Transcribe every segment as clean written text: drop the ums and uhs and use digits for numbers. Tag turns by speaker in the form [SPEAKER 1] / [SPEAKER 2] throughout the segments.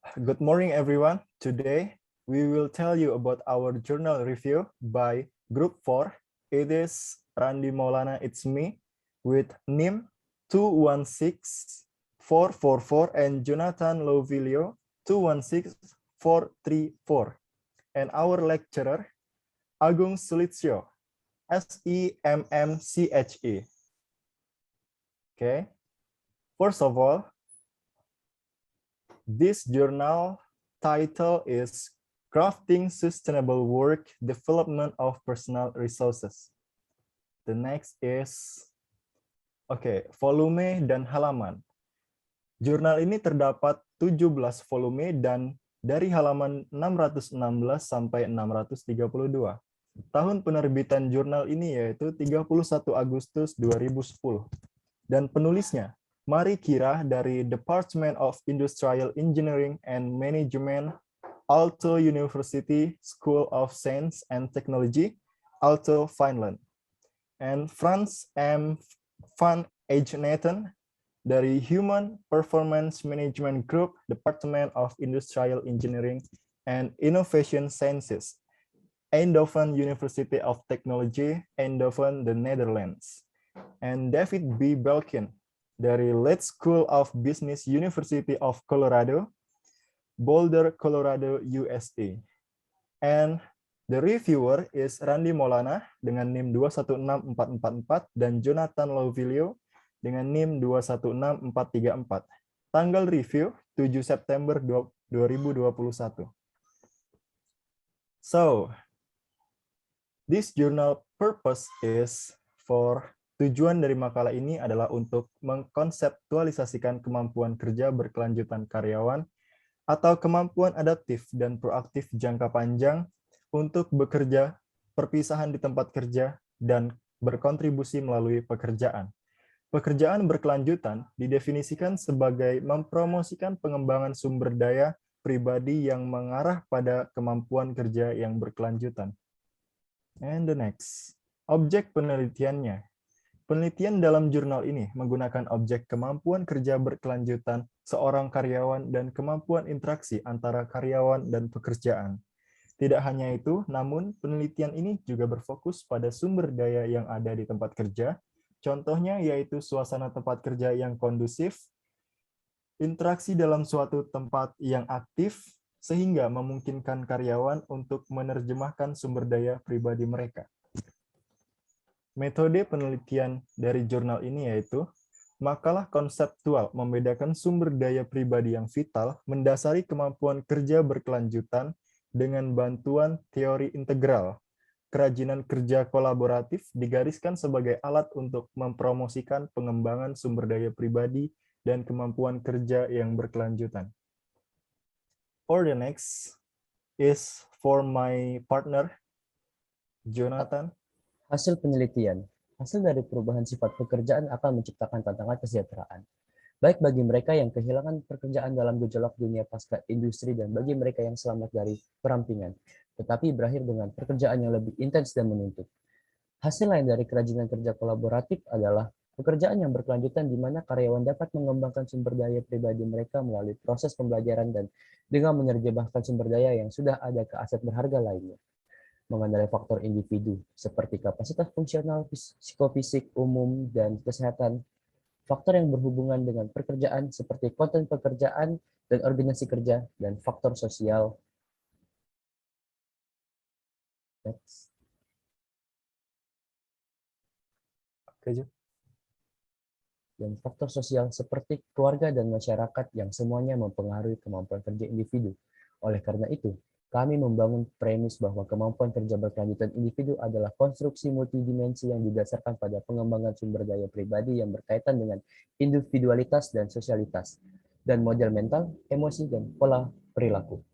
[SPEAKER 1] Good morning, everyone. Today, we will tell you about our journal review by Group 4. It is Randy Maulana, it's me, with NIM 216444 and Jonathan Lovilio 216434. And our lecturer, Agung Sulitsyo, SEMMCHE. Okay. First of all, this journal title is Crafting Sustainable Work Development of Personal Resources. The next is volume dan halaman. Jurnal ini terdapat 17 volume dan dari halaman 616 sampai 632. Tahun penerbitan jurnal ini yaitu 31 Agustus 2010. Dan penulisnya Mari Kira dari Department of Industrial Engineering and Management, Aalto University School of Science and Technology, Aalto, Finland. And Frans M. van Eijneten dari Human Performance Management Group, Department of Industrial Engineering and Innovation Sciences, Eindhoven University of Technology, Eindhoven, the Netherlands. And David B. Belkin dari Leeds School of Business, University of Colorado, Boulder, Colorado, USA. And the reviewer is Randy Maulana dengan NIM 216444 dan Jonathan Lovilio dengan NIM 216434. Tanggal review 7 September 2021. So, this journal purpose is for tujuan dari makalah ini adalah untuk mengkonseptualisasikan kemampuan kerja berkelanjutan karyawan atau kemampuan adaptif dan proaktif jangka panjang untuk bekerja, perpisahan di tempat kerja, dan berkontribusi melalui pekerjaan. Pekerjaan berkelanjutan didefinisikan sebagai mempromosikan pengembangan sumber daya pribadi yang mengarah pada kemampuan kerja yang berkelanjutan. And the next, objek penelitiannya. Penelitian dalam jurnal ini menggunakan objek kemampuan kerja berkelanjutan seorang karyawan dan kemampuan interaksi antara karyawan dan pekerjaan. Tidak hanya itu, namun penelitian ini juga berfokus pada sumber daya yang ada di tempat kerja. Contohnya yaitu suasana tempat kerja yang kondusif, interaksi dalam suatu tempat yang aktif, sehingga memungkinkan karyawan untuk menerjemahkan sumber daya pribadi mereka. Metode penelitian dari jurnal ini yaitu makalah konseptual membedakan sumber daya pribadi yang vital mendasari kemampuan kerja berkelanjutan dengan bantuan teori integral. Kerajinan kerja kolaboratif digariskan sebagai alat untuk mempromosikan pengembangan sumber daya pribadi dan kemampuan kerja yang berkelanjutan. For the next is for my partner, Jonathan.
[SPEAKER 2] Hasil penelitian. Hasil dari perubahan sifat pekerjaan akan menciptakan tantangan kesejahteraan. Baik bagi mereka yang kehilangan pekerjaan dalam gejolak dunia pasca industri dan bagi mereka yang selamat dari perampingan, tetapi berakhir dengan pekerjaan yang lebih intens dan menuntut. Hasil lain dari kerajinan kerja kolaboratif adalah pekerjaan yang berkelanjutan di mana karyawan dapat mengembangkan sumber daya pribadi mereka melalui proses pembelajaran dan dengan menerjemahkan sumber daya yang sudah ada ke aset berharga lainnya. Mengenai faktor individu seperti kapasitas fungsional, psikofisik, umum, dan kesehatan, faktor yang berhubungan dengan pekerjaan seperti konten pekerjaan dan organisasi kerja, dan faktor sosial. Dan faktor sosial seperti keluarga dan masyarakat yang semuanya mempengaruhi kemampuan kerja individu. Oleh karena itu, kami membangun premis bahwa kemampuan kerja berkelanjutan individu adalah konstruksi multidimensi yang didasarkan pada pengembangan sumber daya pribadi yang berkaitan dengan individualitas dan sosialitas, dan model mental, emosi, dan pola perilaku.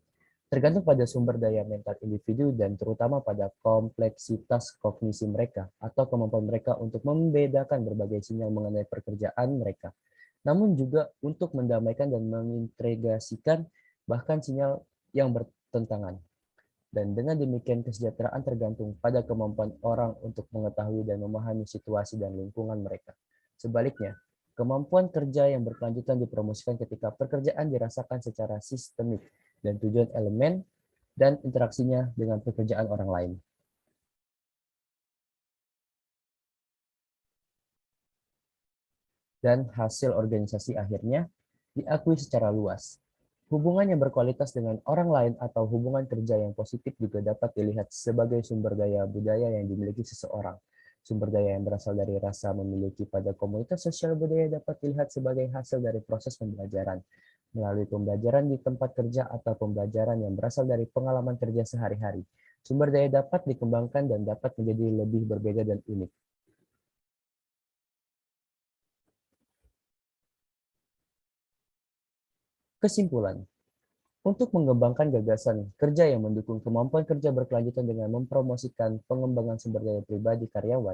[SPEAKER 2] Tergantung pada sumber daya mental individu dan terutama pada kompleksitas kognisi mereka atau kemampuan mereka untuk membedakan berbagai sinyal mengenai pekerjaan mereka. Namun juga untuk mendamaikan dan mengintegrasikan bahkan sinyal yang bertentangan. Dan dengan demikian kesejahteraan tergantung pada kemampuan orang untuk mengetahui dan memahami situasi dan lingkungan mereka. Sebaliknya, Kemampuan kerja yang berkelanjutan dipromosikan ketika pekerjaan dirasakan secara sistemik dan tujuan elemen dan interaksinya dengan pekerjaan orang lain. Dan hasil organisasi akhirnya diakui secara luas. Hubungan yang berkualitas dengan orang lain atau hubungan kerja yang positif juga dapat dilihat sebagai sumber daya budaya yang dimiliki seseorang. Sumber daya yang berasal dari rasa memiliki pada komunitas sosial budaya dapat dilihat sebagai hasil dari proses pembelajaran. Melalui pembelajaran di tempat kerja atau pembelajaran yang berasal dari pengalaman kerja sehari-hari. Sumber daya dapat dikembangkan dan dapat menjadi lebih berbeda dan unik. Kesimpulan, untuk mengembangkan gagasan kerja yang mendukung kemampuan kerja berkelanjutan dengan mempromosikan pengembangan sumber daya pribadi karyawan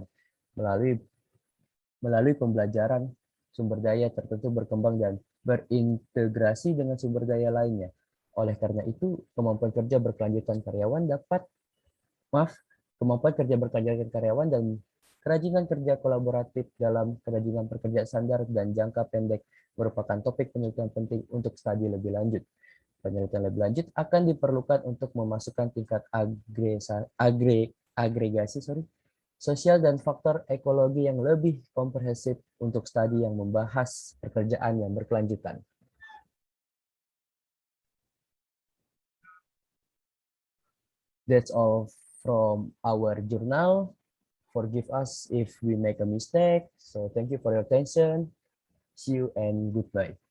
[SPEAKER 2] melalui pembelajaran sumber daya tertentu berkembang dan berintegrasi dengan sumber daya lainnya. Oleh karena itu, kemampuan kerja berkelanjutan karyawan dan kerajinan kerja kolaboratif dalam kerajinan pekerja standar dan jangka pendek merupakan topik penelitian penting untuk studi lebih lanjut. Penelitian lebih lanjut akan diperlukan untuk memasukkan tingkat agregasi sosial dan faktor ekologi yang lebih komprehensif untuk studi yang membahas pekerjaan yang berkelanjutan. That's all from our journal. Forgive us if we make a mistake. So thank you for your attention. See you and goodbye.